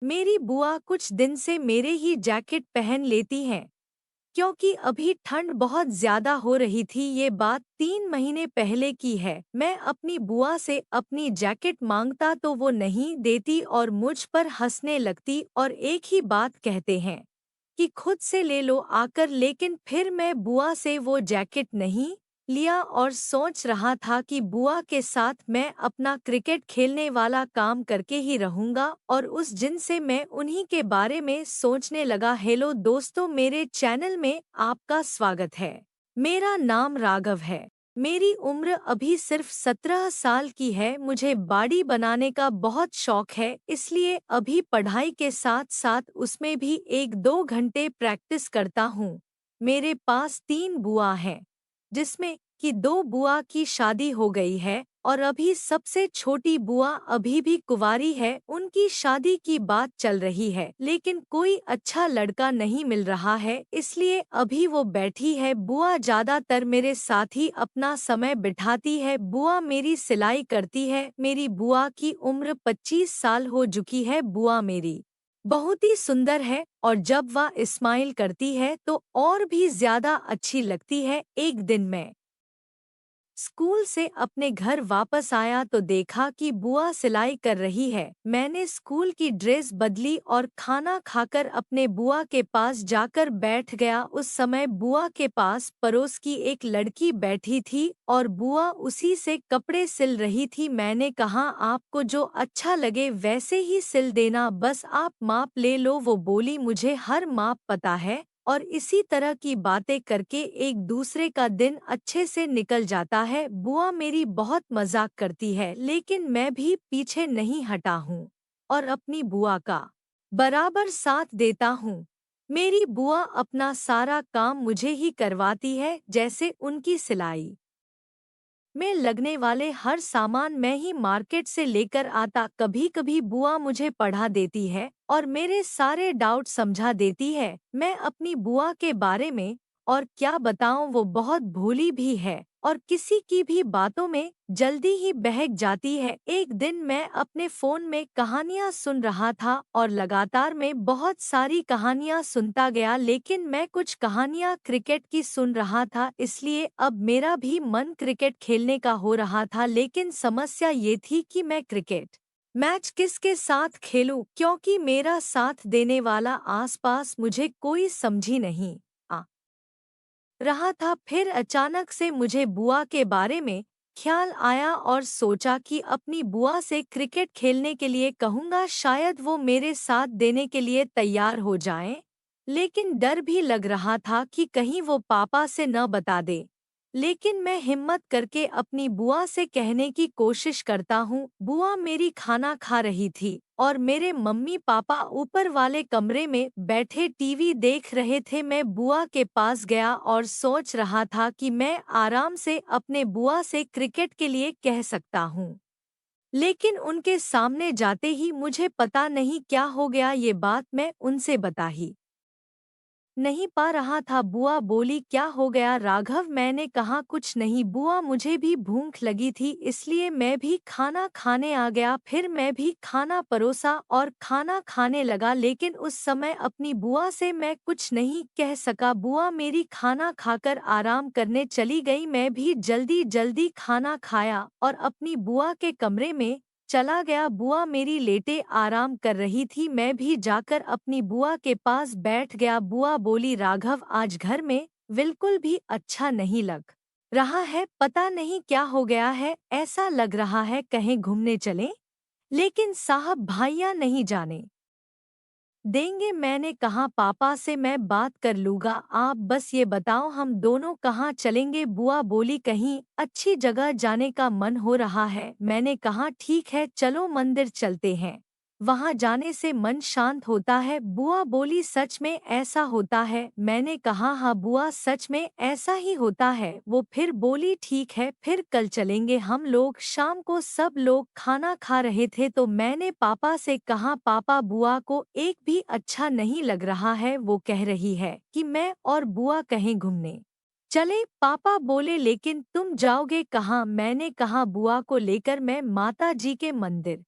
मेरी बुआ कुछ दिन से मेरे ही जैकेट पहन लेती हैं क्योंकि अभी ठंड बहुत ज्यादा हो रही थी। ये बात 3 महीने पहले की है। मैं अपनी बुआ से अपनी जैकेट मांगता तो वो नहीं देती और मुझ पर हंसने लगती और एक ही बात कहते हैं कि खुद से ले लो आकर। लेकिन फिर मैं बुआ से वो जैकेट नहीं लिया और सोच रहा था कि बुआ के साथ मैं अपना क्रिकेट खेलने वाला काम करके ही रहूंगा और उस दिन से मैं उन्हीं के बारे में सोचने लगा। हेलो दोस्तों, मेरे चैनल में आपका स्वागत है। मेरा नाम राघव है। मेरी उम्र अभी सिर्फ 17 साल की है। मुझे बॉडी बनाने का बहुत शौक है, इसलिए अभी पढ़ाई के साथ साथ उसमें भी 1-2 घंटे प्रैक्टिस करता हूँ। मेरे पास 3 बुआ हैं, जिसमें कि 2 बुआ की शादी हो गई है और अभी सबसे छोटी बुआ अभी भी कुंवारी है। उनकी शादी की बात चल रही है, लेकिन कोई अच्छा लड़का नहीं मिल रहा है, इसलिए अभी वो बैठी है। बुआ ज्यादातर मेरे साथ ही अपना समय बिठाती है। बुआ मेरी सिलाई करती है। मेरी बुआ की उम्र 25 साल हो चुकी है। बुआ मेरी बहुत ही सुंदर है और जब वह स्माइल करती है तो और भी ज्यादा अच्छी लगती है। एक दिन मैं स्कूल से अपने घर वापस आया तो देखा कि बुआ सिलाई कर रही है। मैंने स्कूल की ड्रेस बदली और खाना खाकर अपने बुआ के पास जाकर बैठ गया। उस समय बुआ के पास पड़ोस की एक लड़की बैठी थी और बुआ उसी से कपड़े सिल रही थी। मैंने कहा, आपको जो अच्छा लगे वैसे ही सिल देना, बस आप माप ले लो। वो बोली, मुझे हर माप पता है। और इसी तरह की बातें करके एक दूसरे का दिन अच्छे से निकल जाता है। बुआ मेरी बहुत मजाक करती है, लेकिन मैं भी पीछे नहीं हटा हूँ और अपनी बुआ का बराबर साथ देता हूँ। मेरी बुआ अपना सारा काम मुझे ही करवाती है, जैसे उनकी सिलाई में लगने वाले हर सामान मैं ही मार्केट से लेकर आता। कभी कभी बुआ मुझे पढ़ा देती है और मेरे सारे डाउट समझा देती है। मैं अपनी बुआ के बारे में और क्या बताऊं, वो बहुत भोली भी है और किसी की भी बातों में जल्दी ही बहक जाती है। एक दिन मैं अपने फोन में कहानियां सुन रहा था और लगातार मैं बहुत सारी कहानियां सुनता गया, लेकिन मैं कुछ कहानियां क्रिकेट की सुन रहा था, इसलिए अब मेरा भी मन क्रिकेट खेलने का हो रहा था। लेकिन समस्या ये थी कि मैं क्रिकेट मैच किसके साथ खेलूं, क्योंकि मेरा साथ देने वाला आसपास मुझे कोई समझी नहीं आ रहा था। फिर अचानक से मुझे बुआ के बारे में ख्याल आया और सोचा कि अपनी बुआ से क्रिकेट खेलने के लिए कहूँगा, शायद वो मेरे साथ देने के लिए तैयार हो जाएं। लेकिन डर भी लग रहा था कि कहीं वो पापा से न बता दे। लेकिन मैं हिम्मत करके अपनी बुआ से कहने की कोशिश करता हूँ। बुआ मेरी खाना खा रही थी और मेरे मम्मी पापा ऊपर वाले कमरे में बैठे टीवी देख रहे थे। मैं बुआ के पास गया और सोच रहा था कि मैं आराम से अपने बुआ से क्रिकेट के लिए कह सकता हूँ, लेकिन उनके सामने जाते ही मुझे पता नहीं क्या हो गया, ये बात मैं उनसे बता ही नहीं पा रहा था। बुआ बोली, क्या हो गया राघव? मैंने कहा, कुछ नहीं बुआ, मुझे भी भूख लगी थी इसलिए मैं भी खाना खाने आ गया। फिर मैं भी खाना परोसा और खाना खाने लगा, लेकिन उस समय अपनी बुआ से मैं कुछ नहीं कह सका। बुआ मेरी खाना खाकर आराम करने चली गई। मैं भी जल्दी जल्दी खाना खाया और अपनी बुआ के कमरे में चला गया। बुआ मेरी लेटे आराम कर रही थी। मैं भी जाकर अपनी बुआ के पास बैठ गया। बुआ बोली, राघव आज घर में बिल्कुल भी अच्छा नहीं लग रहा है, पता नहीं क्या हो गया है, ऐसा लग रहा है कहीं घूमने चलें? लेकिन साहब भाइयां नहीं जाने देंगे। मैंने कहा, पापा से मैं बात कर लूँगा, आप बस ये बताओ हम दोनों कहाँ चलेंगे? बुआ बोली, कहीं अच्छी जगह जाने का मन हो रहा है। मैंने कहा, ठीक है चलो मंदिर चलते हैं, वहाँ जाने से मन शांत होता है। बुआ बोली, सच में ऐसा होता है? मैंने कहा, हाँ बुआ, सच में ऐसा ही होता है। वो फिर बोली, ठीक है फिर कल चलेंगे हम लोग। शाम को सब लोग खाना खा रहे थे तो मैंने पापा से कहा, पापा बुआ को एक भी अच्छा नहीं लग रहा है, वो कह रही है कि मैं और बुआ कहीं घूमने चले। पापा बोले, लेकिन तुम जाओगे कहाँ? मैंने कहा, बुआ को लेकर मैं माता जी के मंदिर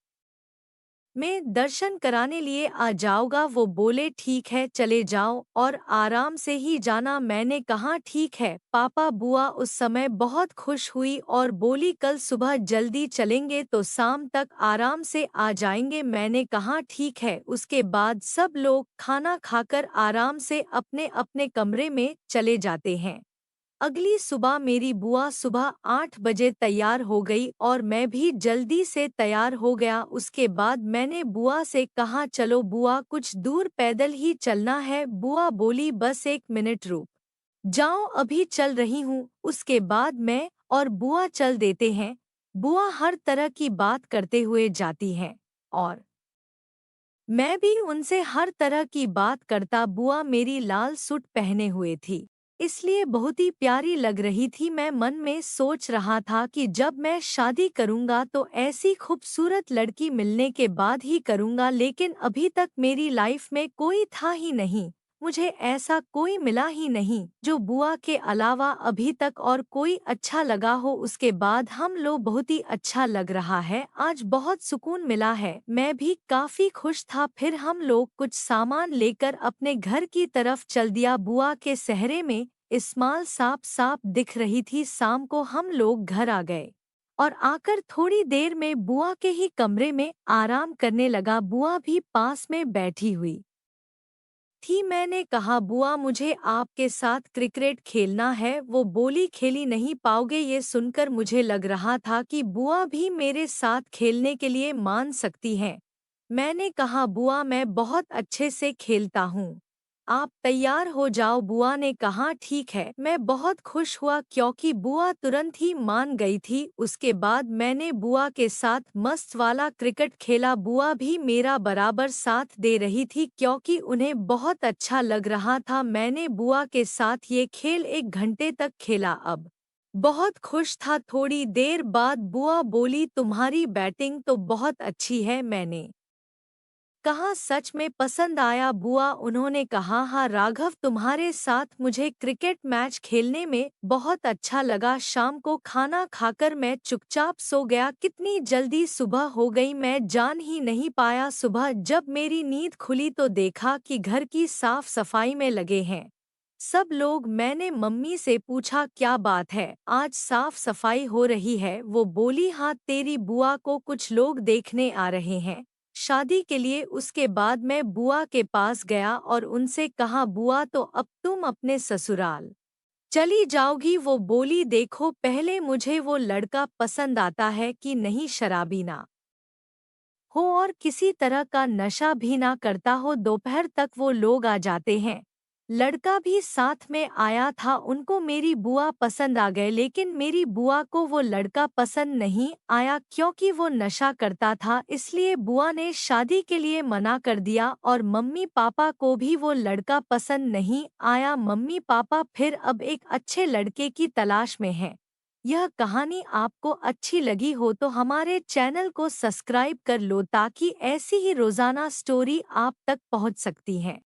मैं दर्शन कराने लिए आ जाऊँगा। वो बोले ठीक है चले जाओ और आराम से ही जाना। मैंने कहा ठीक है पापा। बुआ उस समय बहुत खुश हुई और बोली कल सुबह जल्दी चलेंगे तो शाम तक आराम से आ जाएंगे। मैंने कहा ठीक है। उसके बाद सब लोग खाना खाकर आराम से अपने अपने कमरे में चले जाते हैं। अगली सुबह मेरी बुआ सुबह 8 बजे तैयार हो गई और मैं भी जल्दी से तैयार हो गया। उसके बाद मैंने बुआ से कहा चलो बुआ कुछ दूर पैदल ही चलना है। बुआ बोली बस 1 मिनट रुक जाओ अभी चल रही हूँ। उसके बाद मैं और बुआ चल देते हैं। बुआ हर तरह की बात करते हुए जाती हैं और मैं भी उनसे हर तरह की बात करता। बुआ मेरी लाल सूट पहने हुए थी, इसलिए बहुत ही प्यारी लग रही थी। मैं मन में सोच रहा था कि जब मैं शादी करूंगा तो ऐसी खूबसूरत लड़की मिलने के बाद ही करूंगा, लेकिन अभी तक मेरी लाइफ में कोई था ही नहीं। मुझे ऐसा कोई मिला ही नहीं जो बुआ के अलावा अभी तक और कोई अच्छा लगा हो। उसके बाद हम लोग बहुत ही अच्छा लग रहा है। आज बहुत सुकून मिला है। मैं भी काफी खुश था। फिर हम लोग कुछ सामान लेकर अपने घर की तरफ चल दिया। बुआ के सहरे में इस्माइल साफ साफ दिख रही थी। शाम को हम लोग घर आ गए और आकर थोड़ी देर में बुआ के ही कमरे में आराम करने लगा। बुआ भी पास में बैठी हुई थी। मैंने कहा बुआ मुझे आपके साथ क्रिकेट खेलना है। वो बोली खेली नहीं पाओगे। ये सुनकर मुझे लग रहा था कि बुआ भी मेरे साथ खेलने के लिए मान सकती हैं। मैंने कहा बुआ मैं बहुत अच्छे से खेलता हूँ, आप तैयार हो जाओ। बुआ ने कहा ठीक है। मैं बहुत खुश हुआ क्योंकि बुआ तुरंत ही मान गई थी। उसके बाद मैंने बुआ के साथ मस्त वाला क्रिकेट खेला। बुआ भी मेरा बराबर साथ दे रही थी क्योंकि उन्हें बहुत अच्छा लग रहा था। मैंने बुआ के साथ ये खेल 1 घंटे तक खेला। अब बहुत खुश था। थोड़ी देर बाद बुआ बोली तुम्हारी बैटिंग तो बहुत अच्छी है। मैंने कहा सच में पसंद आया बुआ। उन्होंने कहा हाँ राघव तुम्हारे साथ मुझे क्रिकेट मैच खेलने में बहुत अच्छा लगा। शाम को खाना खाकर मैं चुपचाप सो गया। कितनी जल्दी सुबह हो गई मैं जान ही नहीं पाया। सुबह जब मेरी नींद खुली तो देखा कि घर की साफ सफाई में लगे हैं सब लोग। मैंने मम्मी से पूछा क्या बात है, आज साफ सफाई हो रही है। वो बोली हाँ तेरी बुआ को कुछ लोग देखने आ रहे हैं शादी के लिए। उसके बाद मैं बुआ के पास गया और उनसे कहा बुआ तो अब तुम अपने ससुराल चली जाओगी। वो बोली देखो पहले मुझे वो लड़का पसंद आता है कि नहीं, शराबी ना हो और किसी तरह का नशा भी ना करता हो। दोपहर तक वो लोग आ जाते हैं। लड़का भी साथ में आया था। उनको मेरी बुआ पसंद आ गए, लेकिन मेरी बुआ को वो लड़का पसंद नहीं आया क्योंकि वो नशा करता था। इसलिए बुआ ने शादी के लिए मना कर दिया और मम्मी पापा को भी वो लड़का पसंद नहीं आया। मम्मी पापा फिर अब एक अच्छे लड़के की तलाश में हैं। यह कहानी आपको अच्छी लगी हो तो हमारे चैनल को सब्सक्राइब कर लो ताकि ऐसी ही रोजाना स्टोरी आप तक पहुंच सकती हैं।